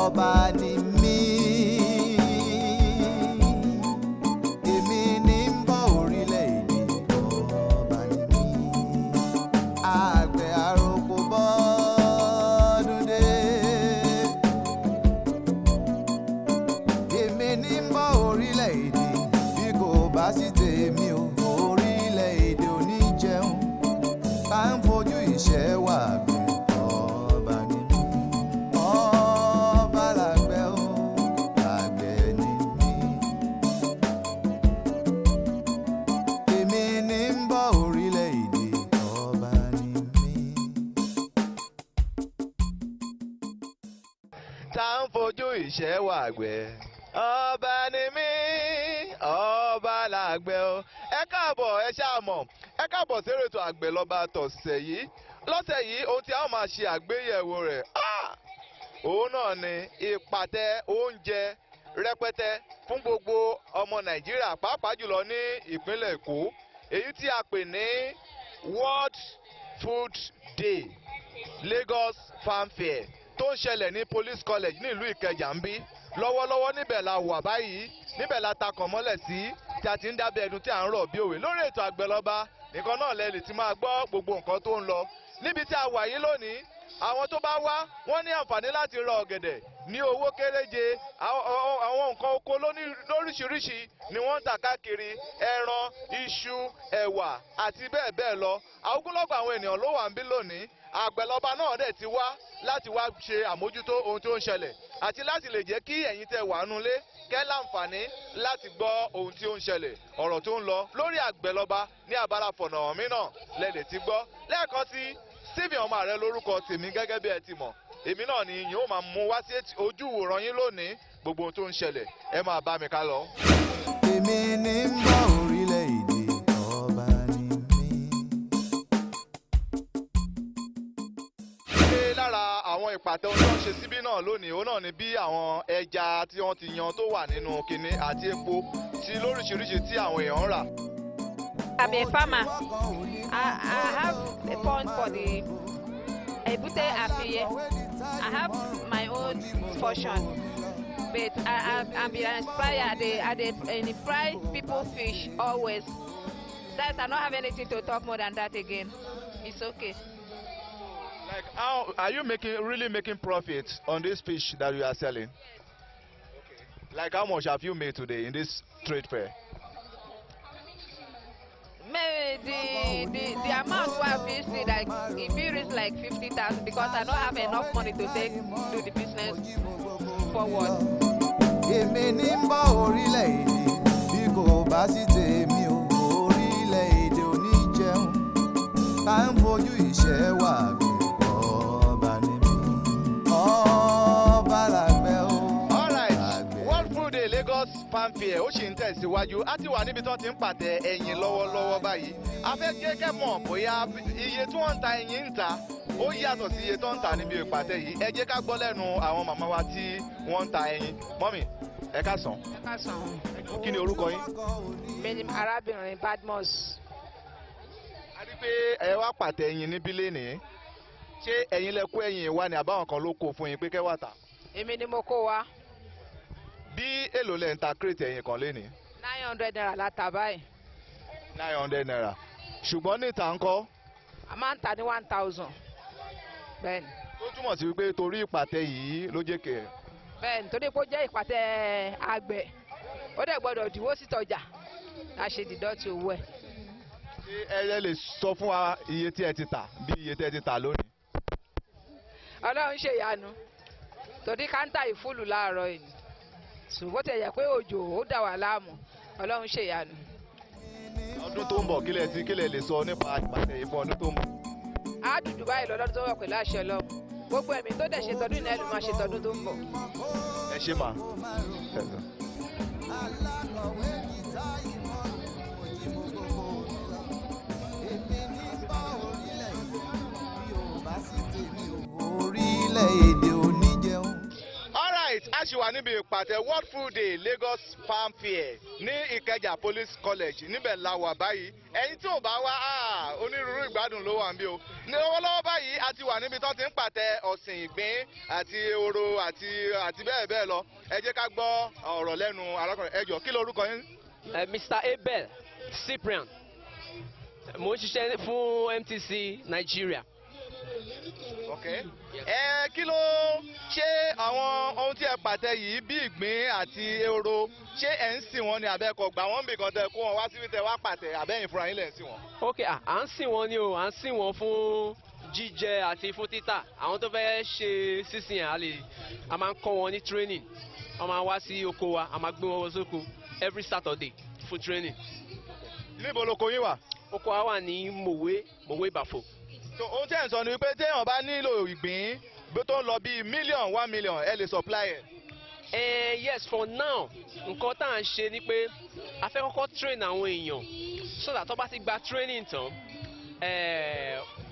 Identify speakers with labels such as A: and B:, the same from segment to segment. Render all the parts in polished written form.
A: ọba ni mí. Èmi ní ń bọ̀ orílẹ̀-èdè, ọba ni mí. Àgbẹ̀ àròkò bọ́dún dé. Èmi ní ń bọ̀ orílẹ̀-èdè, bí kò bá sí tèmi o, orílẹ̀-èdè ò ní jẹun. Bá ń fojú ìṣẹ́ wà gbé.
B: Tá ń fojú ìṣẹ́ wà gbẹ́. Ọba ni mí, ọba làgbẹ̀ o. Ẹ káàbọ̀, ẹ ṣáà mọ̀. Ẹ káàbọ̀ sí ètò àgbẹ̀ lọ́ba tọ̀sẹ̀ yìí. Lọ́sẹ̀ yìí ohun tí a ó máa ṣe àgbéyẹ̀wò rẹ̀. Òun náà ni ìpàtẹ oúnjẹ rẹpẹtẹ fún gbogbo ọmọ Nàìjíríà, pàápàá jùlọ ní ìpínlẹ̀ Èkó. Èyí tí a pè ní World Food Day, Lagos Farm Fair, tó ń ṣẹlẹ̀ ní Police College ní ìlú Ìkẹjà ń bí. Lọ́wọ́lọ́wọ́ níbẹ̀ la wà báyìí, níbẹ̀ la takàn mọ́lẹ̀ sí, tí a ti ń dábẹ́ ẹnu tí à ń rọ̀ bí òwe. Lórí ètò àgbẹ̀ lọ́ba nìkan náà lẹ lè ti máa gbọ́ gbogbo nǹkan tó ń lọ. Níbi tí a wà yìí lónìí, àwọn tó bá wá wọ́n ní àǹfààní láti ra ọ̀gẹ̀dẹ̀ ní owó kéréje. Àwọn nǹkan oko lóríṣiríṣi ni wọ́n ń tà káàkiri: ẹran, iṣu, ẹ̀wà àti bẹ́ẹ̀ bẹ́ẹ̀ lọ. Àwùjọlọ́gbà àwọn ènìyàn ló wà ń bí lónìí. Àgbẹ̀lọba náà dẹ̀ ti wá láti wá ṣe àmójútó ohun tó ń ṣẹlẹ̀ àti láti lè jẹ́ kí ẹ̀yin tẹ́ wà nulẹ̀ kẹ́ láǹfààní láti gbọ́ ohun tí ó ń ṣẹlẹ̀, ọ̀rọ̀ tó ń lọ lórí àgbẹ̀lọba ní abala fọ̀nà mí náà lẹ́lẹ̀ ti gbọ́. Lẹ́ẹ̀kan sí Stephen ọmọ rẹ lórúkọ tèmi, gẹ́gẹ́ bí ẹ ti mọ̀. Èmi náà ni yóò máa mú wá sí ojú ìwòran yín lónìí gbogbo ohun tó ń ṣẹlẹ̀. Ẹ máa bá mi ká lọ.
A: Èmi ní ń bọ̀ orílẹ̀-èdè, ọba ni mí.
B: Lára àwọn ìpàtẹ ohun tó ń ṣe síbí náà lónìí, òun náà ni bí àwọn ẹja tí wọ́n ti yan tó wà nínú kinní àti epo tí lóríṣiríṣi tí àwọn èèyàn ń rà.
C: I'm a farmer. I have a fund for the Ebute Afiye. I have my own portion, but I'm inspired. They fry people fish always. That I don't have anything to talk more than that again. It's okay.
B: Like, how are you really making profit on this fish that you are selling? Okay. Like, how much have you made today in this trade fair?
C: Maybe the amount we have visited, like if it is like 50,000, because I don't have enough money to take do the business forward.
A: Èmi ní ń bọ̀ orílẹ̀-èdè, bí kò bá sí tèmi o, orílẹ̀-èdè ò ní jẹun. Tá ń fojú ìṣẹ́ wà gbé. Ọba ni mí, ọba làgbẹ̀ o.
B: All right, World Food Day Lagos Farm Fair ó sì ń tẹ̀síwájú. A ti wà níbi tí wọ́n ti ń pàtẹ ẹyin lọ́wọ́lọ́wọ́ báyìí. A fẹ́ kẹ́kẹ́ mọ̀ bóyá iye tí wọ́n ń ta ẹyin ń ta ó yàtọ̀ sí iye tó ń ta níbi ìpàtẹ yìí. Ẹ jẹ́ ká gbọ́ lẹ́nu àwọn màmá wa tí wọ́n ń ta ẹyin. Mọ́mì, ẹ káàsán.
C: Ẹ káàsán.
B: Kí ni orúkọ yín?
C: Mi ni arábìnrin Badmus.
B: A rí pé ẹ wá pàtẹ ẹyin níbí lénìí. Ṣé ẹ̀yin lẹ kó ẹyin wá ni àbáwọn kan ló kó fún yín pé kẹ́ wá tà?
C: Èmi ni mo kó wá.
B: Bí èlò lẹ ń ta crate ẹyin kan lénìí?
C: 900 naira la tà báyìí.
B: 900 naira. Ṣùgbọ́n níta ńkọ́?
C: A máa ń tà ní 1000. Bẹ́ẹ̀ni.
B: Tó túmọ̀ sí wípé torí ìpàtẹ yìí ló jẹ́ kẹ̀.
C: Bẹ́ẹ̀ni, torí pé ó jẹ́ ìpàtẹ àgbẹ̀. Ó dẹ̀ gbọ́dọ̀ dìwó sítọjà. A ṣe dìdọ́tì owó ẹ̀.
B: Ṣé ẹ lè sọ fún wa iye tí ẹ ti tà bí iye tí ẹ ti tà lónìí?
C: Ọlọ́run ṣe ìyanu. Torí káńtà ìfúlù láàárọ̀ yìí. Ṣùgbọ́n tẹ̀ yẹ pé òjò ó dà wá láàmú. Ọlọ́run ṣe ìyanu.
B: Ọdún tó ń bọ̀ kílẹ̀ lè sọ nípa ìpàtẹ yìí fún ọdún tó ń bọ̀?
C: Á dùdú báyìí lọ́dún tó wọ̀ pẹ̀lú àṣẹ Ọlọ́run. Gbogbo ẹ̀mí tó dẹ̀ ṣe tọdún ìnáyẹ̀ ló máa ṣe tọdún tó ń bọ̀.
B: Ẹ ṣé mà.
A: Orílẹ̀-èdè ò ní jẹun.
B: All right, a ṣì wà níbi ìpàtẹ World Food Day Lagos Farm Fair ní Ìkẹjà Police College níbẹ̀ la wà báyìí ẹ̀yin tí ò bá wá onírúurú ìgbádùn ló wà ń bí o ní lọ́wọ́lọ́wọ́ báyìí a ti wà níbi tó ti ń pàtẹ ọ̀sìn ìgbín àti ehoro àti bẹ́ẹ̀ bẹ́ẹ̀ lọ ẹ jẹ́ ká gbọ́ ọ̀rọ̀ lẹ́nu arákùnrin ẹ jọ̀ọ́ kí lorúkọ yín.
D: Mr. Abel Cyprian mo ń ṣiṣẹ́ fún MTC Nigeria.
B: Okay. Kí ló ṣe àwọn ohun tí ẹ pàtẹ yìí bí ìgbín àti ehoro ṣé ẹ ń sìn wọn ni àbẹ́kọ̀ gbà wọ́n bì kan tẹ kó wọn wá síbi tẹ wá pàtẹ àbẹ́yìn fúnra yín lẹ̀ ń sìn wọn.
D: Ok, à ń sìn wọn ni o, à ń sìn wọn fún jíjẹ àti fún títà. Àwọn tó fẹ́ ṣe sísìn yẹn a máa ń kọ́ wọn ní training. Wọ́n máa wá sí oko wa, a máa gbé wọn sóko every Saturday fún training.
B: Níbo loko yín wà?
D: Oko wa wà ní Mòwe Bàfò.
B: Ohun tí ẹ̀ ń sọ ni wípé téèyàn bá nílò ìgbín bí tó ń lọ bíi mílíọ̀n 1 million ẹ lè supply ẹ̀.
D: Yes, for now nǹkan tá à ń ṣe ni pé a fẹ́ kọ́kọ́ train àwọn èèyàn so that tó bá ti gba training tán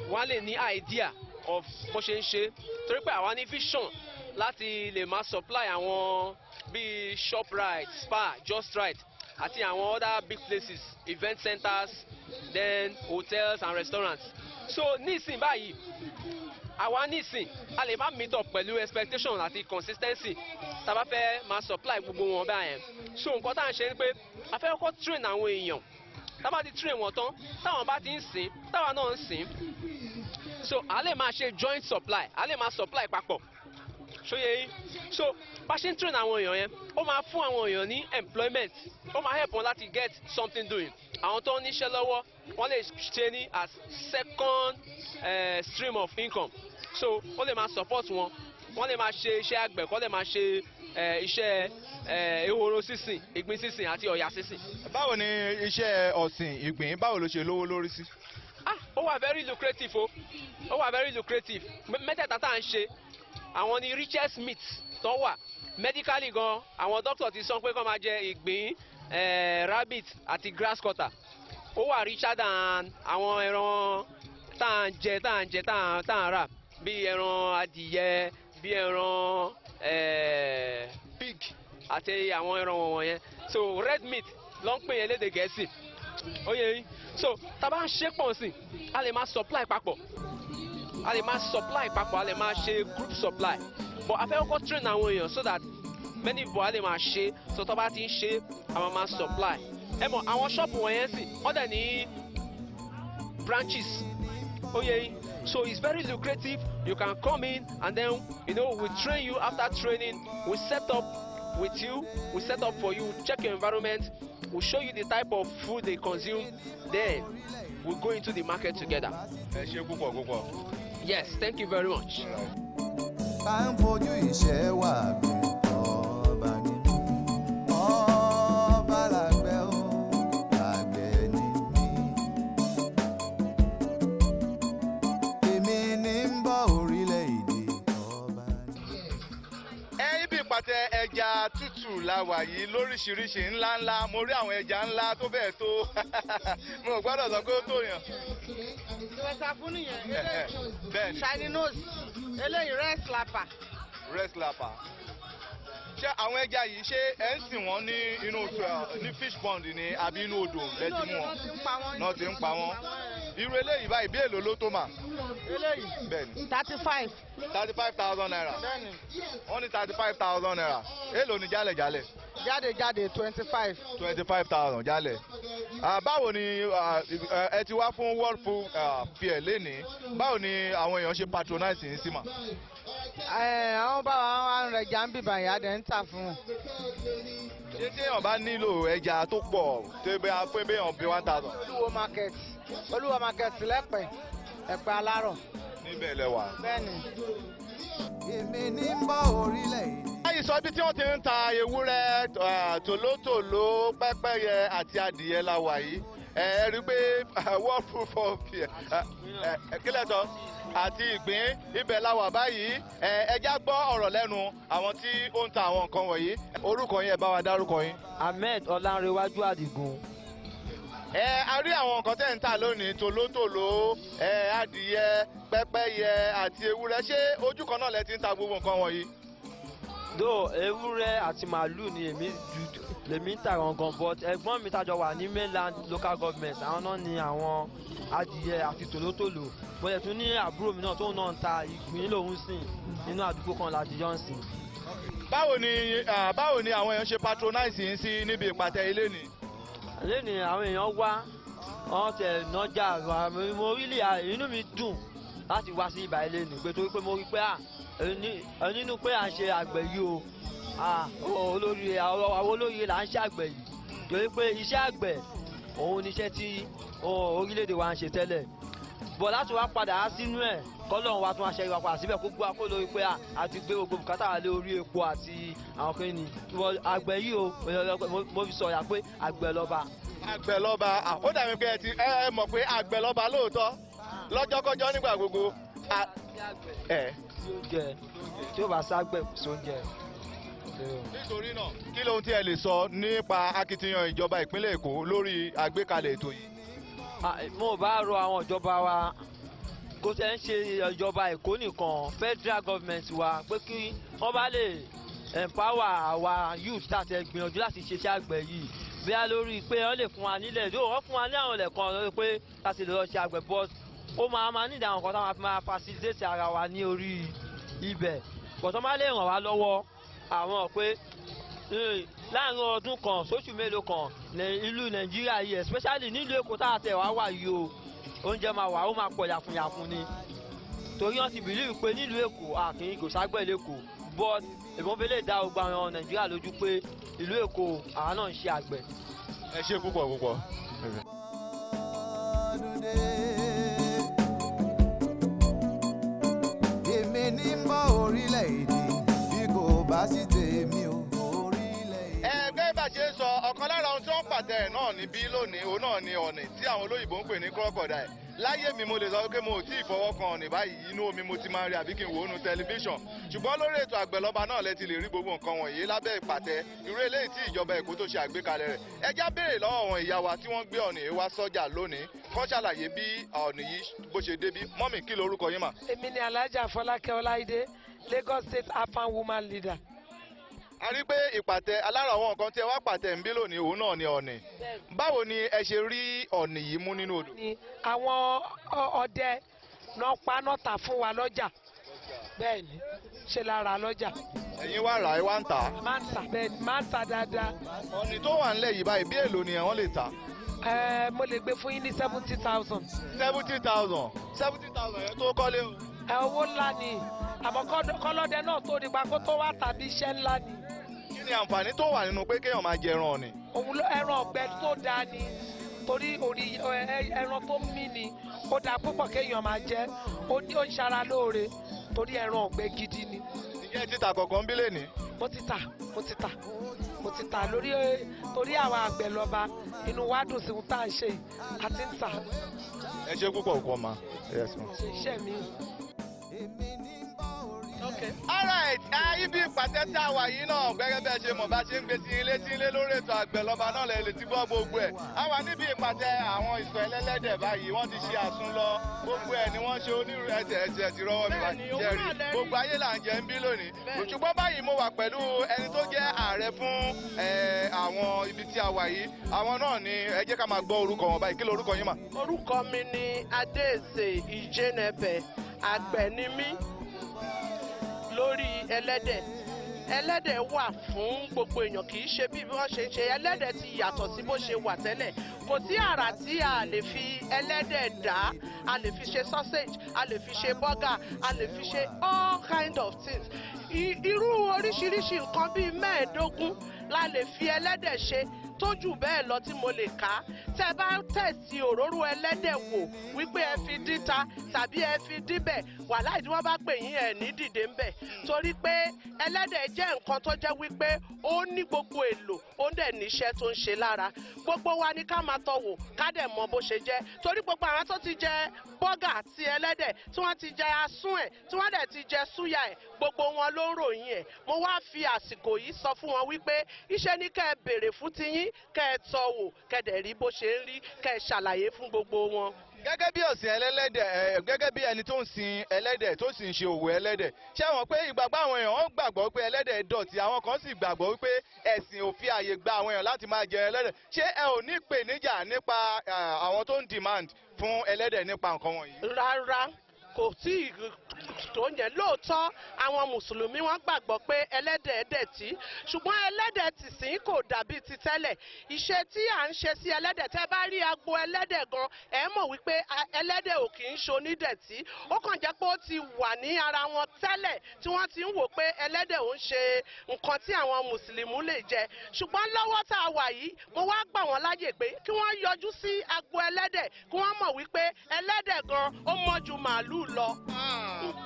D: wọ́n á lè ní idea of bó ṣe ń ṣe torí pé àwa ní vision láti lè máa supply àwọn bíi Shoprite, Spar, Just Right àti àwọn other big places, event centers, then hotels and restaurants. So nísìn báyìí àwa nísìn a lè má meet up pẹ̀lú expectation àti consistency tá a bá fẹ́ máa supply gbogbo wọn báyẹn. So nǹkan tá à ń ṣe ni pé a fẹ́ kọ́kọ́ train àwọn èèyàn tá a bá ti train wọn tán táwọn bá ti ń sìn táwa náà ń sìn so a lè máa ṣe joint supply a lè máa supply papọ̀ ṣóyè yín so bá ṣe ń train àwọn èèyàn yẹn ó máa fún àwọn èèyàn ní employment ó máa help wọn láti get something doing àwọn tó ń níṣẹ́ lọ́wọ́ wọ́n lè ṣe ní as second stream of income so ó lè máa support wọn wọ́n lè máa ṣe iṣẹ́ àgbẹ̀ kọ́ lè máa ṣe iṣẹ́ ehoro sísìn ìgbín sísìn àti ọ̀yà sísìn.
B: Báwo ni iṣẹ́ ọ̀sìn ìgbín báwo ló ṣe lówó lórí sí?
D: Ó wà very lucrative o ó wà very lucrative mẹ́tẹ̀ẹ̀ta tá à ń ṣe àwọn ni richest meat tó wà medically gan àwọn doctor ti sọ pé kó máa jẹ ìgbín rabbit àti grass cutter ó wà richer than àwọn ẹran tá à ń jẹ tá à ń rà bí ẹran adìyẹ bí ẹran pig àti àwọn ẹran wọ̀nyẹn so red meat ló ń pè yẹn lédè Gẹ̀ẹ́sì ó yẹ yín so tá a bá ń ṣe pọ̀ sí a lè máa supply papọ̀ a lè máa ṣe group supply but a fẹ́ kọ́kọ́ train àwọn èèyàn so that many people a lè máa ṣe so tó bá ti ń ṣe àwọn máa supply ẹ mọ̀ àwọn ṣọ́ọ̀bù wọ̀nyẹn sì wọ́n dẹ̀ ní branches ó yẹ yín so it's very lucrative you can come in and then we train you after training we set up with you we set up for you check your environment we show you the type of food they consume then we go into the market together.
B: Ẹ ṣé púpọ̀.
D: Yes, thank you very much.
A: Tá ń fojú ìṣẹ́ wà gbé ọba ní ọba làgbẹ̀ ó làgbẹ̀ ní mí. Èmi ní ń bọ̀ orílẹ̀-èdè ọba ní.
B: Ibi ìpàtẹ ẹja tútù la wà yìí lóríṣiríṣi ńláńlá mo rí àwọn ẹja ńlá tó bẹ́ẹ̀ tó mo ò gbọ́dọ̀ sọ pé ó tó yàn.
E: Ìwẹ̀sà fún nìyẹn.
B: Bẹ́ẹ̀ni.
E: Shiny nose. Eléyìí red slapper.
B: Red slapper. Ṣé àwọn ẹja yìí ṣé ẹ ń sìn wọ́n ní inú ní fish pond ni àbí inú odò lẹ́tí mú wọn? Náà ti ń pa wọ́n. Irú eléyìí báyìí bí èlò ló tó mà?
E: Eléyìí.
B: Bẹ́ẹ̀ni.
E: 35.
B: 35,000 naira.
E: Bẹ́ẹ̀ni.
B: Wọ́n ní 35,000 naira. Èlò ni jálẹ̀?
E: Jáde 25.
B: 25,000 jálẹ̀. Báwo ni ẹ ti wá fún World Food Fair lénìí? Báwo ni àwọn èèyàn ṣe patronize yín sí mà?
E: Àwọn báwa wa ń rẹjà ń bìbà yà dẹ̀ ń tà fún wọn.
B: Ṣé téèyàn bá nílò ẹja tó pọ̀ tó bẹ́ pé béèyàn bí 1,000?
E: Olúwo market lẹ́pẹ̀ Ẹ̀pẹ́ Alárọ̀.
B: Níbẹ̀ lẹ wà.
E: Bẹ́ẹ̀ni.
A: Èmi ní ń bọ̀ orílẹ̀-èdè.
B: Báyìí sọ bí tí wọ́n ti ń ta ewúrẹ́ tòlótòló pẹ́pẹ́yẹ àti adìyẹ la wà yìí ẹ rí i pé World Food Fair kílẹ̀ tán àti ìgbín ibẹ̀ la wà báyìí ẹja gbọ́ ọ̀rọ̀ lẹ́nu àwọn tí ó ń ta àwọn nǹkan wọ̀nyí orúkọ yín ẹ bá wa dárúkọ yín.
F: Ahmed Ọlánrewájú Àdìgún.
B: A rí àwọn nǹkan tẹ́ ń tà lónìí tòlótòló adìyẹ pẹ́pẹ́yẹ àti ewúrẹ́ ṣé ojú kan náà lẹ ti ń ta gbogbo nǹkan wọ̀nyí?
F: Though ewúrẹ́ àti màálù ni lèmi ń tà gangan, but ẹ̀gbọ́n mi tájọ wà ní mainland local government àwọn náà ni àwọn adìyẹ àti tòlótòló. Bọ́lẹ̀ tún ní àbúrò mi náà tóun náà ń ta ìgbín lòún sìn nínú àdúgbò kan ládìjọ́ ń sìn.
B: báwo ni àwọn èèyàn ṣe patronize yín sí níbi ìpàtẹ ilé ni.
F: lẹ́nu àwọn èèyàn wá wọ́n tẹ̀ nájà mo rí inú mi dùn láti wá sí ibà ilé nì pé torí pé mo rí pé nínú pé à ń ṣe àgbẹ̀ yìí àwọn olórí là ń ṣe àgbẹ̀ yìí torí pé iṣẹ́ àgbẹ̀ òun ni iṣẹ́ tí orílẹ̀-èdè wa ń ṣe tẹ́lẹ̀ bọ̀ láti wá padà sínú ẹ̀ kọ́lọ́run wa tún wá ṣe ìwà padà síbẹ̀ kó gbọ́ akó lórí pé a ti gbé gbogbo bùkátà lé orí epo àti àwọn kan ní àgbẹ̀ yìí mo fi sọ̀yà pé àgbẹ̀ lọ́ba.
B: àgbẹ̀ lọ́ba ó dàbí pé ẹ mọ̀ pé àgbẹ̀ lọ́ba lóòótọ́ lọ́jọ́kọ́jọ́ nígbà gbogbo.
F: tí ó bá ságbẹ̀ kò sóúnjẹ.
B: nítorí náà kí lóhun tí ẹ lè sọ nípa akitiyan ìjọba ìpínlẹ̀ Èkó lórí àgbékalẹ̀ ètò yìí.
F: mo bá rọ àwọn ìjọba wa kó tẹ́ ń ṣe ìjọba Èkó nìkan federal government wa pé kí wọ́n bá lè empower àwa youth láti gbìyànjú láti ṣiṣẹ́ àgbẹ̀ yìí bí a lórí pé wọ́n lè fún wa nílẹ̀ yóò wọ́n fún wa ní àwọn ilẹ̀ kan lórí pé láti lè lọ ṣe àgbẹ̀ but ó máa nídìí àwọn kan táwọn fi máa facilitate ara wa ní orí ibẹ̀ but wọ́n máa lè ràn wá lọ́wọ́ àwọn pé láàrin ọdún kan sóṣù mélòó kan ìlú Nàìjíríà yìí especially nílùú Èkó tá a tẹ̀ wá wà yìí o oúnjẹ máa wà ó máa pọ̀ yàfùnyàfùn ni torí wọ́n ti believe pé nílùú Èkó àkìní kò ságbẹ̀ lẹ́kọ̀ọ́ but ìbọn fẹ́ lè dá gbogbo àwọn Nàìjíríà lójú pé ìlú Èkó àwọn náà ń ṣe àgbẹ̀.
B: ẹ ṣe púpọ̀ púpọ̀.
A: èmi ní mọ́ orílẹ̀-èdè bí kò bá sí tèmi ò orílẹ̀-èdè.
B: ẹgbẹ́ bá ṣe ń sọ ọ̀kan lára ohun tí wọ́n pàtẹ ẹ̀ náà níbí lónìí òun náà ni ọ̀nì tí àwọn olóyìnbó ń pè ní crocodile. láyé mi mo lè sọ pé mo ò tí ì fọwọ́ kan ọ̀nì báyìí inú omi mo ti máa rí àbí kí n wò ó nu tẹlifíṣàn ṣùgbọ́n lórí ètò àgbẹ̀lọ́ba náà lẹ ti lè rí gbogbo nǹkan wọ̀nyí lábẹ́ ìpàtẹ irú eléyìí tí ìjọba Èkó tó ṣe àgbékalẹ̀ rẹ̀ ẹ já béèrè lọ́wọ́ àwọn ìyá wa tí wọ́n gbé ọ̀nì yìí wá sọ́jà lónìí kọ́ ṣàlàyé bí ọ̀nì yìí bó ṣe débí mọ́mì kí lorúkọ yín mà.
G: èmi ni Alhaja Fọlákẹ́ Ọláìdé Lagos State Afan Woman Leader.
B: a rí pé ìpàtẹ alára àwọn nǹkan tí ẹ wá pàtẹ ń bí lónìí òun náà ni ọ̀nì báwo ni ẹ ṣe rí ọ̀nì yìí mú nínú odò.
G: àwọn ọdẹ náà pa náà tà fún wa lọ́jà bẹ́ẹ̀ ni ṣe lára lọ́jà.
B: ẹ̀yin wá rà ẹ wá ń tà á.
G: máa ń tà bẹ́ẹ̀ ni máa ń tà dáadáa.
B: ọ̀nì tó wà nílẹ̀ yìí báyìí bí èlò ni wọ́n lè tà.
G: mo lè gbé fún yín ní 70,000.
B: 70,000 70,000 yẹn tó kọ́lé o.
G: owó ńlá ni àmọ́ kọ́lọ́dẹ náà tó nípa kó tó wá tàbí iṣẹ́ ńlá ni.
B: kí ni àǹfààní tó wà nínú pé kéèyàn máa jẹ ẹran ọ̀nì.
G: òun ẹran ọ̀gbẹ́ tó dáa ni torí orí ẹran tó mí ni ó dáa púpọ̀ kéèyàn máa jẹ ó ń ṣara lóore torí ẹran ọ̀gbẹ́ gidi ni.
B: ìyẹn títà kọ̀ọ̀kan bí lè ní.
G: mo ti tà torí àwọn àgbẹ̀ lọ́ba inú wa dùn sí ohun tá à ń ṣe àti ń tà.
B: ẹ ṣe púpọ̀ kọ́ ma.
G: iṣẹ́ mi.
B: alright ibi ìpàtẹ tá a wà yìí náà gẹ́gẹ́ bẹ́ẹ̀ ṣe mọ̀ bá ṣe ń gbé sí ilé tí ilé lórí ètò àgbẹ̀ lọ́ba náà lè ti gbọ́ gbogbo ẹ̀ a wà níbi ìpàtẹ àwọn ìsọ̀ ẹlẹ́lẹ́dẹ̀ báyìí wọ́n ti ṣe àsúnlọ gbogbo ẹ̀ ni wọ́n ṣe onírú ẹ̀jẹ̀ ti rọwọ́ mi báyìí jẹ́rì gbogbo ayé là ń jẹ ń bí lónìí ṣùgbọ́n báyìí mo wà pẹ̀lú ẹni tó jẹ́ ààrẹ fún àwọn ibi tí a wà yìí àwọn náà ni ẹ jẹ́ ká máa gbọ́ orúkọ wọn báyìí kí lorúkọ yín mà.
H: orúkọ mi ni Adéèsè Ìjẹnẹbẹ àgbẹ̀ ni mí lórí ẹlẹ́dẹ̀ wà fún gbogbo èèyàn kì í ṣe bí wọ́n ṣe ń ṣe ẹlẹ́dẹ̀ ti yàtọ̀ sí bó ṣe wà tẹ́lẹ̀ kò sí àrà tí a lè fi ẹlẹ́dẹ̀ dá a lè fi ṣe sausage a lè fi ṣe burger a lè fi ṣe all kind of things irú oríṣiríṣi nǹkan bíi 15 la lè fi ẹlẹ́dẹ̀ ṣe tó jù bẹ́ẹ̀ lọ tí mo lè kà tẹ́ bá tẹ̀sí òróró ẹlẹ́dẹ̀ wò wípé ẹ fi díta tàbí ẹ fi díbẹ̀ wàhálà tí wọ́n bá pè yín ẹ̀ ní dìde ń bẹ̀ torí pé ẹlẹ́dẹ̀ jẹ́ nǹkan tó jẹ́ wípé ó ní gbogbo èlò ó dẹ̀ níṣẹ́ tó ń ṣe lára gbogbo wa ni ká máa tọ́ wò ká dẹ̀ mọ bó ṣe jẹ́ torí gbogbo àwọn tó ti jẹ bọ́gà àti ẹlẹ́dẹ̀ tí wọ́n ti jẹ asún ẹ̀ tí wọ́n dẹ̀ ti jẹ súyà ẹ̀ gbogbo wọn ló ń ròyìn ẹ̀ mo wá fi àsìkò yìí sọ fún wọn wípé iṣẹ́ ní kẹ́ ẹ béèrè fún tiyín kẹ́ ẹ tọ́ wò kẹ́ ẹ dẹ̀ rí bó ṣe ń rí kẹ́ ẹ ṣàlàyé fún gbogbo wọn.
B: gẹ́gẹ́ bí ọ̀sìn ẹlẹ́dẹ̀ gẹ́gẹ́ bí ẹni tó ń sin ẹlẹ́dẹ̀ tó sì ń ṣe òwò ẹlẹ́dẹ̀ ṣé wọ́n pé ìgbàgbọ́ àwọn èèyàn wọ́n gbà gbàgbọ́ pé ẹlẹ́dẹ̀ dọ̀tí àwọn kan sì gbàgbọ́ wípé ẹ̀sìn ò fi àyè gba àwọn èèyàn láti máa jẹ ẹlẹ́dẹ̀ ṣé ẹ ò ní ìpèníjà nípa àwọn tó ń demand fún ẹlẹ́dẹ̀ nípa nǹkan wọ̀nyí.
H: rárá kò tí ì tó yẹn lóòótọ́ àwọn mùsùlùmí wọ́n gbàgbọ́ pé ẹlẹ́dẹ̀ dẹ̀tí ṣùgbọ́n ẹlẹ́dẹ̀ tìsín kò dàbí ti tẹ́lẹ̀ iṣẹ́ tí à ń ṣe sí ẹlẹ́dẹ̀ tẹ́ bá rí agbo ẹlẹ́dẹ̀ gan ẹ mọ̀ wípé ẹlẹ́dẹ̀ ò kì í ṣonídẹ̀tí ó kàn jẹ́ pé ó ti wà ní ara wọn tẹ́lẹ̀ tí wọ́n ti ń wò pé ẹlẹ́dẹ̀ ò ń ṣe nǹkan tí àwọn mùsùlùmí lè jẹ ṣùgbọ́n lọ́wọ́ tá a wà yìí mo wá gbà wọ́n láyè pé kí wọ́n yọjú sí agbo ẹlẹ́dẹ̀ kí wọ́n mọ̀ wípé ẹlẹ́dẹ̀ gan ó mọ́ ju màálù lọ.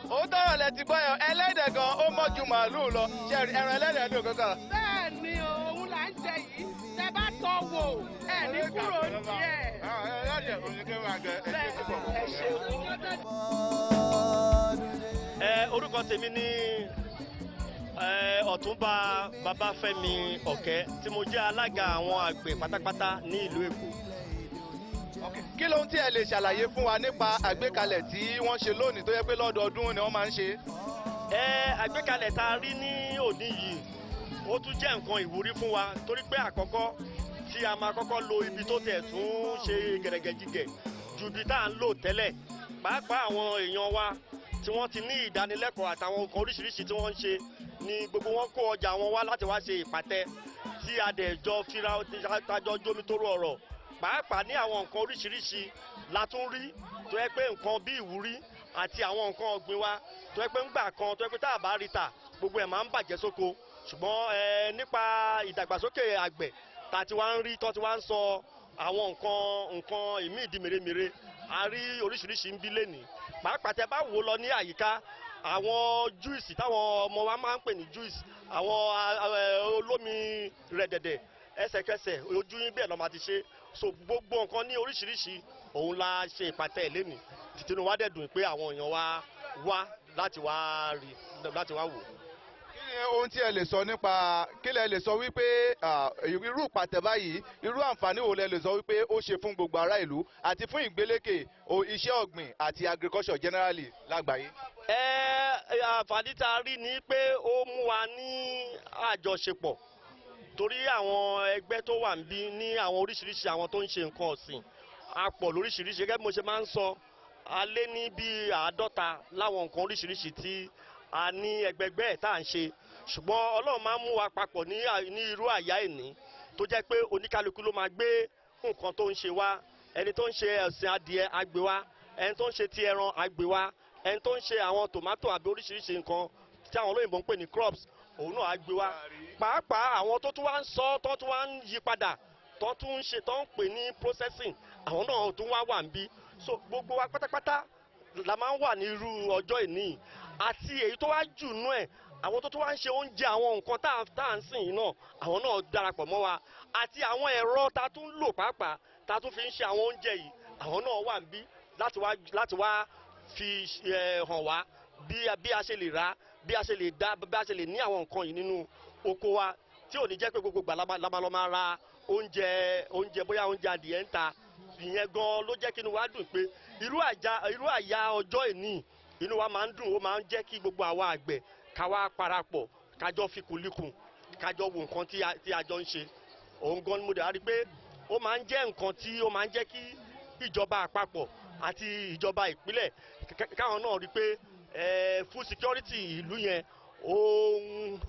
B: ó tọrọ lẹ ti gbọ́ yẹn ẹlẹ́dẹ̀ gan ó mọ́ ju màálù lọ ṣe ẹran ẹlẹ́dẹ̀ dùn kankan.
H: bẹ́ẹ̀ ni òun là ń jẹ yìí tẹ bá tọ́ wò ẹ̀ ní kúrò díẹ̀.
B: ẹlẹ́dẹ̀ oníkẹ́ wà gẹ
H: ẹ ṣeun.
I: orúkọ tèmi ní ọ̀túnba babafẹ́mi ọ̀kẹ́ tí mo jẹ́ alága àwọn àgbẹ̀ pátápátá ní ìlú èkó.
B: kí lóhun tí ẹ lè ṣàlàyé fún wa nípa àgbékalẹ̀ tí wọ́n ṣe lónìí tó yẹ pé lọ́dọọdún ni wọ́n máa ń ṣe.
I: àgbékalẹ̀ tá a rí ní òní yìí ó tún jẹ́ nǹkan ìwúrí fún wa torí pé àkọ́kọ́ tí a máa kọ́kọ́ lo ibi tó tẹ̀ tún ṣe gẹ̀rẹ́gẹ̀jigẹ̀ ju ibi tá à ń lò tẹ́lẹ̀ pàápàá àwọn èèyàn wa tí wọ́n ti ní ìdánilẹ́kọ̀ọ́ àtàwọn nǹkan oríṣiríṣi tí wọ́n ń ṣe ni gbogbo wọn kó ọjà wọn wá láti wá ṣe ìpàtẹ tí a dẹ̀ jọ fira tajọ jómitóró ọ̀rọ̀ pàápàá ní àwọn nǹkan oríṣiríṣi la tún rí tó yẹ pé nǹkan bí ìwúrí àti àwọn nǹkan ọ̀gbìn wa tó yẹ pé ńgbà kan tó yẹ pé tá a bá rí ta gbogbo ẹ̀ máa ń bàjẹ́ sóko ṣùgbọ́n nípa ìdàgbàsókè àgbẹ̀ tá a ti wá ń rí tó ti wá ń sọ àwọn nǹkan ìmí ìdí mèremère a rí oríṣiríṣi ń bí lénìí pàápàá tẹ bá wò lọ ní àyíká àwọn júìsì táwọn ọmọ wa máa ń pè ní júìsì àwọn olómi rẹ̀dẹ̀dẹ̀ ẹsẹ̀kẹsẹ̀ ojú yín bẹ́ẹ̀ lọ́ máa ti ṣe so gbogbo nǹkan ní oríṣiríṣi òun la ṣe ìpàtẹ lẹ́nu tìtìnú wa dẹ̀ dùn pé àwọn èèyàn wa wá láti wá rí láti wá wò.
B: kí ni ohun tí ẹ lè sọ nípa kí lẹ lè sọ wípé irú ìpàtẹ báyìí irú àǹfààní wo lẹ lè sọ wípé ó ṣe fún gbogbo ará ìlú àti fún ìgbélékè iṣẹ́ ọ̀gbìn àti agriculture generally lágbàáyé.
I: àǹfààní tá a rí ni pé ó mú wa ní àjọṣepọ̀ torí àwọn ẹgbẹ́ tó wà níbí ní àwọn oríṣiríṣi àwọn tó ń ṣe nǹkan ọ̀sìn a pọ̀ lóríṣiríṣi gẹ́gẹ́ bí mo ṣe máa ń sọ a lé ní bíi 50 láwọn nǹkan oríṣiríṣi tí a ní ẹgbẹgbẹ́ ẹ̀ tá à ń ṣe ṣùgbọ́n Ọlọ́run máa ń mú wa papọ̀ ní irú àyá ìní tó jẹ́ pé oníkálukú ló máa gbé nǹkan tó ń ṣe wá ẹni tó ń ṣe ẹ̀sìn adìẹ àgbè wá ẹni tó ń ṣe ti ẹran àgbè wá ẹni tó ń ṣe àwọn tòmátò àbí oríṣiríṣi nǹkan tí àwọn olóyìnbó ń pè ní crops òun náà á gbé wá pàápàá àwọn tó tún wá ń sọ tó tún wá ń yí padà tó tún ń ṣe tó ń pè ní processing àwọn náà tún wá wà níbí so gbogbo wa pátápátá la máa ń wà ní irú ọjọ́ ìní àti èyí tó wá jù nú ẹ̀ àwọn tó tún wá ń ṣe oúnjẹ àwọn nǹkan tá à ń sìn yìí náà àwọn náà darapọ̀ mọ́ wa àti àwọn ẹ̀rọ tá a tún lò pàápàá tá a tún fi ń ṣe àwọn oúnjẹ yìí àwọn náà wà níbí láti wá fi hàn wá bí a ṣe lè rà bí a ṣe lè dá bí a ṣe lè ní àwọn nǹkan yìí nínú oko wa tí ò ní jẹ́ pé gbogbo gbà la máa ra oúnjẹ bóyá oúnjẹ adìẹ ń ta ìyẹn gan ló jẹ́ kí inú wa dùn pé irú àyà ọjọ́ ìní inú wa máa ń dùn ó máa ń jẹ́ kí gbogbo àwa àgbẹ̀ ká wá parapọ̀ kájọ fikùnlukùn kájọ wo nǹkan tí a jọ ń ṣe òun gan ni mo dẹ̀ wá rí pé ó máa ń jẹ́ nǹkan tí ó máa ń jẹ́ kí ìjọba àpapọ̀ àti ìjọba ìpínlẹ̀ káwọn náà rí pé food security ìlú yẹn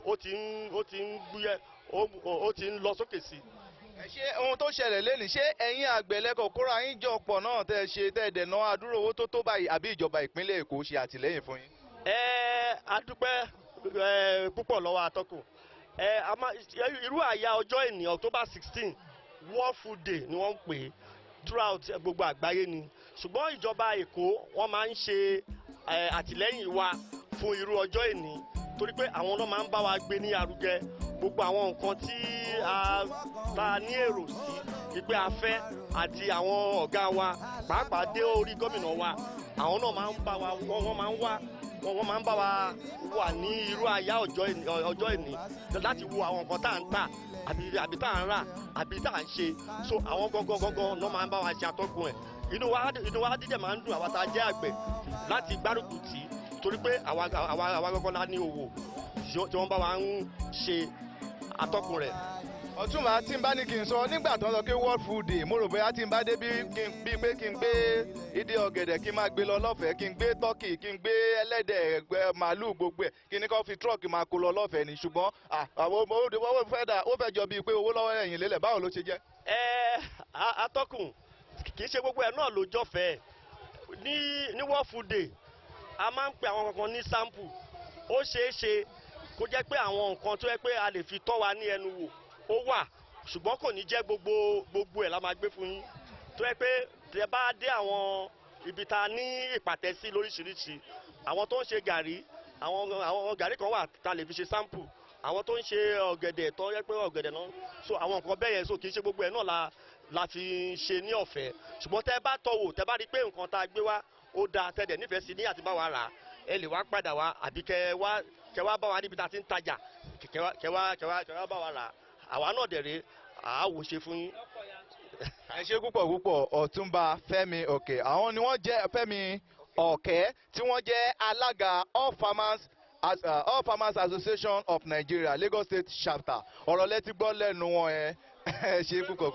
I: ó ti ń gbúyẹ ó ti ń lọ sókè sí i.
B: ṣé ohun tó ṣẹlẹ̀ lẹ́nu ṣé ẹ̀yin àgbẹ̀ lẹ́kọ̀ọ́ kóra yín jọ pọ̀ náà tẹ́ ẹ ṣe tẹ́ ẹ dẹ̀nà àdúrò owó tó báyìí àbí ìjọba ìpínlẹ̀ Èkó ṣe àtìlẹ́yìn fún yín.
I: a dúpẹ́ púpọ̀ lọ́wọ́ atọ́kùn irú àyà ọjọ́ ìní October 16 World Food Day ni wọ́n ń pè é throughout gbogbo àgbáyé ni ṣùgbọ́n ìjọba Èkó wọ́n máa ń ṣe àtìlẹ́yìn wa fún irú ọjọ́ ìní torí pé àwọn náà máa ń bá wa gbé ní arugẹ gbogbo àwọn nǹkan tí a ní èrò sí ìpè afẹ́ àti àwọn ọ̀gá wa pàápàá dé orí gómìnà wa àwọn náà máa ń bá wa wọ́n máa ń bá wa wà ní irú àyà ọjọ́ ìní láti wo àwọn nǹkan tá à ń tà àbí tá à ń rà àbí tá à ń ṣe so àwọn gangan náà máa ń bá wa ṣe atọ́kùn ẹ̀ inú wa dídẹ̀ máa ń dùn àwa tá a jẹ́ àgbẹ̀ láti gbárùkù tì torí pé àwa gbọ́ngàn la ní owó tí wọ́n bá wa ń ṣe atọ́kùn rẹ̀.
B: Ọ̀túnba tí n bá ní kí n sọ nígbà tó ń sọ pé World Food Day mo rò bóyá tí n bá dé bíi pé kí n gbé ìdí ọ̀gẹ̀dẹ̀ kí n máa gbé lọ lọ́fẹ̀ẹ́ kí n gbé tọ́kì kí n gbé ẹlẹ́dẹ̀ ẹgbẹ́ màálù gbogbo ẹ̀ kí ní kó fi tírọ̀kì máa kó lọ lọ́fẹ̀ẹ́ ni ṣùgbọ́n àwọn ó fẹ́ jọ bíi pé owó lọ́wọ́ ẹ̀yìn lélẹ̀ báwo ló ṣe jẹ́.
I: Atọ́kùn kì í ṣe gbogbo ẹ̀ náà ló jọ́fẹ̀ẹ́ ní World Food Day a máa ń pe àwọn kankan ní sample ó ṣeé ṣe kó jẹ́ pé àwọn nǹkan tó yẹ pé a lè fi tọ́ wa ní ẹnu wò ó wà ṣùgbọ́n kò ní jẹ́ gbogbo ẹ̀ la máa gbé fún yín tó yẹ pé tẹ́ bá dé àwọn ibi tá a ní ìpàtẹ sí lóríṣiríṣi àwọn tó ń ṣe gàrí àwọn gàrí kan wà tá a lè fi ṣe sample àwọn tó ń ṣe ọ̀gẹ̀dẹ̀ tó yẹ pé ọ̀gẹ̀dẹ̀ náà so àwọn nǹkan bẹ́ẹ̀ yẹn so kì í ṣe gbogbo ẹ̀ náà la fi ṣe ní ọ̀fẹ́ ṣùgbọ́n tẹ́ bá tọ̀wò tẹ́ bá rí pé nǹkan tá a gbé wá ó dáa tẹ́lẹ̀ nífẹ̀ẹ́ sí ní àti bá wa rà ẹ lè wá padà wá àbí kẹ wá bá wa níbi tá a ti ń tajà kẹ wá bá wa rà àwa náà dẹ̀rẹ̀ àáwò ṣe fún yín.
B: Ẹ ṣé púpọ̀ Ọ̀túnba Fẹ́mi Òkè àwọn ni wọ́n jẹ́ Fẹ́mi Ọ̀kẹ́ tí wọ́n jẹ́ alága All Farmers Association of Nigeria Lagos State Chapter ọ̀rọ̀ lẹ́tí gbọ́ lẹ́nu wọn ẹ ṣé púpọ̀.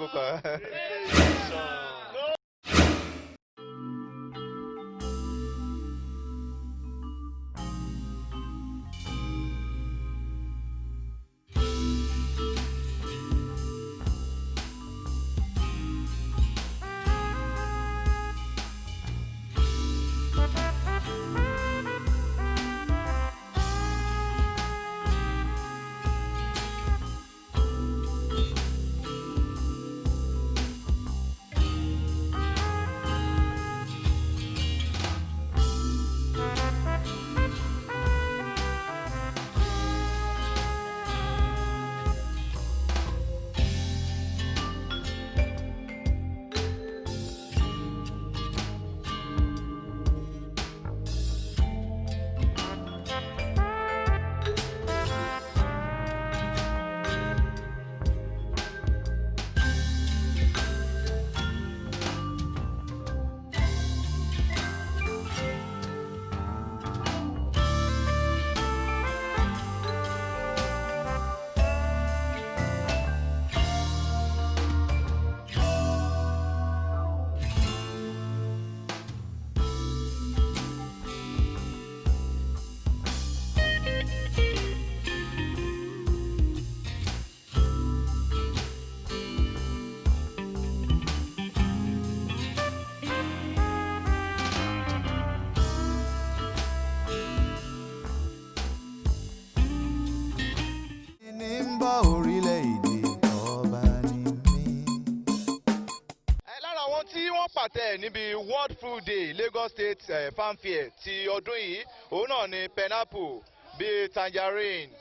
B: Níbi World Food Day Lagos State Farm Fair ti ọdún yìí òun náà ni pineapple bíi tangerine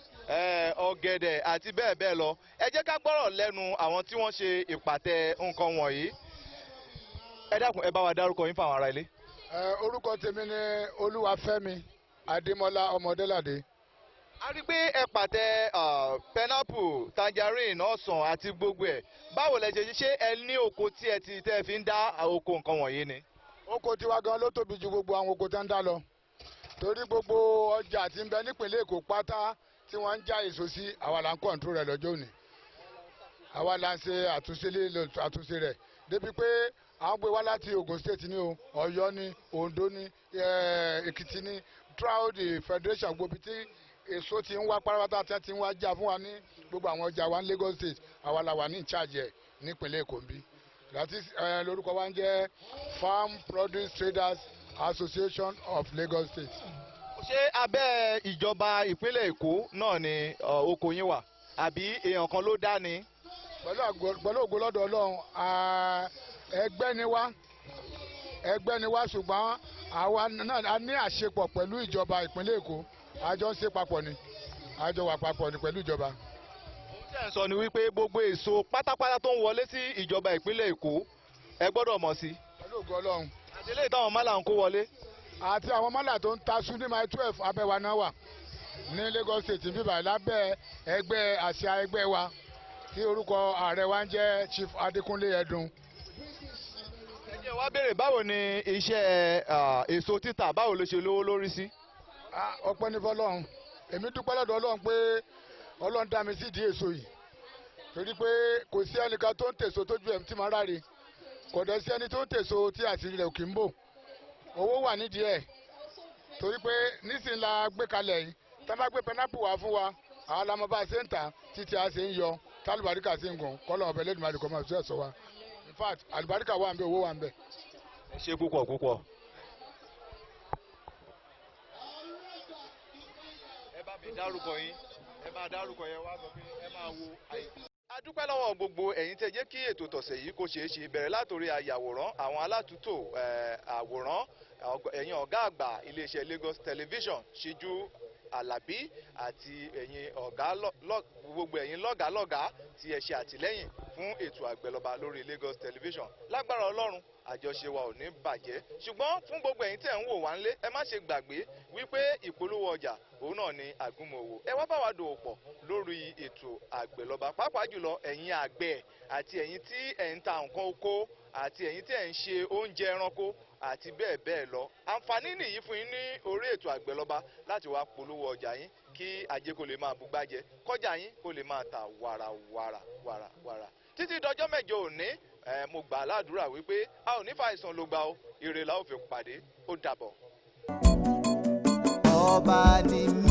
B: ọ̀gẹ̀dẹ̀ àti bẹ́ẹ̀ bẹ́ẹ̀ lọ ẹ jẹ́ ká gbọ́rọ̀ lẹ́nu àwọn tí wọ́n ṣe ìpàtẹ nǹkan wọ̀nyí ẹ dákun ẹ bá wa dárúkọ yín fún àwọn ará ilé.
J: Orúkọ tèmi ni Olúwafẹ́mi Adémọ́lá Ọmọdéládé.
B: A rí pé ẹ pàtẹ pineapple tangerine ọsàn àti gbogbo ẹ̀ báwo lẹ ṣe ẹ ní oko tí ẹ fi ń dá oko nǹkan wọ̀nyí ni.
J: Oko tiwa gan ló tóbi ju gbogbo àwọn oko tó ń dá lọ torí gbogbo ọjà tí ń bẹ nípìnlẹ̀ Èkó pátá tí wọ́n ń já èso sí àwa là ń kọ̀ǹtró rẹ̀ lọ́jọ́ òní àwa là ń ṣe àtúnṣe rẹ̀ débi pé àwọn gbé wá láti Ogun State ní o Ọ̀yọ́ ní Ondo ní Èkìtì ní throughout the federation gbòbi tí èso ti ń wá pátápátá tí wọ́n ti ń wá já fún wa ní gbogbo àwọn ọjà wa ní Lagos State àwa la wà ní ìcháàjì ẹ̀ nípínlẹ̀ Èkó bí láti lórúkọ wa ń jẹ́ Farm Produce Traders Association of Lagos State.
B: Ṣé abẹ́ ìjọba ìpínlẹ̀ Èkó náà ni oko yín wà àbí èèyàn kan ló dá ni.
J: Pẹ̀lú ògo lọ́dọ̀ Ọlọ́run ẹgbẹ́ ni wá ṣùgbọ́n àwa náà ní àṣepọ̀ pẹ̀lú ìjọba ìpínlẹ̀ Èkó àjọ ń ṣe papọ̀ ni àjọ wà papọ̀ ni pẹ̀lú ìjọba.
B: Ohun tí ẹ̀ ń sọ ni wípé gbogbo èso pátápátá tó ń wọlé sí ìjọba ìpínlẹ̀ Èkó ẹ gbọ́dọ̀ mọ̀ sí.
J: Pẹ̀lú ògo Ọlọ́run.
B: Àdélé ìtàwọn mọ́là ń kó wọlé.
J: Àti àwọn mọ́là tó ń ta sún ní mile 12 abẹ́wà náà wà ní Lagos State bíbá lábẹ́ ẹgbẹ́ àṣà ẹgbẹ́ wa tí orúkọ ààrẹ wa ń jẹ́ Chief Adékúnlé Ẹdùn.
B: Ẹ jẹ́ wá béèrè báwo ni iṣẹ́ èso títà báwo ló ṣe lówó lórí sí.
J: ọpẹ́ ní fọ́lọ́run èmi dúpẹ́ lọ́dọ̀ Ọlọ́run pé Ọlọ́run dá mi sídìí èso yìí torí pé kò sí ẹnìkan tó ń tèso tójú ẹ̀ tí máa ráre kò dẹ̀ sí ẹni tó ń tèso tí àṣírí rẹ̀ kì í bò owó wà nídìí ẹ̀ torí pé nísìnyí la gbé kalẹ̀ yìí tá a bá gbé pẹnápù wá fún wa àwọn alamọ bá a ṣe ń tà títí a ṣe ń yọ tálùbáríkà sí ń gùn kọ́lọ̀ ọ̀bẹ lẹ́dùnmá lè kọ́ máa ṣe ẹ̀sọ́ wa in fact àlùbáríkà wà ń bẹ owó wà ń bẹ.
B: ẹ ṣe púpọ̀ púpọ̀. ẹ bá mi dárúkọ yín ẹ máa dárúkọ yẹn wá sọ pé ẹ máa wo àyè. a dúpẹ́ lọ́wọ́ gbogbo ẹ̀yin tẹ́ jẹ́ kí ètò tọ̀sẹ̀ yìí kó ṣeé ṣe bẹ̀rẹ̀ látòrí ayàwòrán àwọn alátúntò àwòrán ẹ̀yin ọ̀gá àgbà iléeṣẹ́ Lagos Television Ṣíjú Àlàbí àti ẹ̀yin ọ̀gá gbogbo ẹ̀yin lọ́gàálọ́gàá tí ẹ ṣe àtìlẹ́yìn fún ètò àgbẹ̀lọba lórí Lagos Television lágbára Ọlọ́run àjọṣe wa ò ní bàjẹ́ ṣùgbọ́n fún gbogbo ẹ̀yin tẹ́ ń wò wá ńlé ẹ má ṣe gbàgbé wípé ìpolówó ọjà òun náà ni àgúnmọ̀wò ẹ wá bá wa dòwò pọ̀ lórí ètò àgbẹ̀lọba pàápàá jùlọ ẹ̀yin àgbẹ̀ àti ẹ̀yin tí ẹ̀ ń ta nǹkan oko àti ẹ̀yin tí ẹ̀ ń ṣe oúnjẹ ẹranko àti bẹ́ẹ̀ bẹ́ẹ̀ lọ àǹfààní nìyí fún yín ní orí ètò àgbẹ̀lọba láti wá polówó ọjà yín kí ajé kó lè máa bugbájẹ kọjá yín kó lè máa ta wàràwàrà títí dọjọ́ mẹ́jọ òní mo gbà ládùúrà wípé a ò ní fàìsàn ló gbà ó ire la ó fi pàdé ó dàbọ̀.
A: ọba ni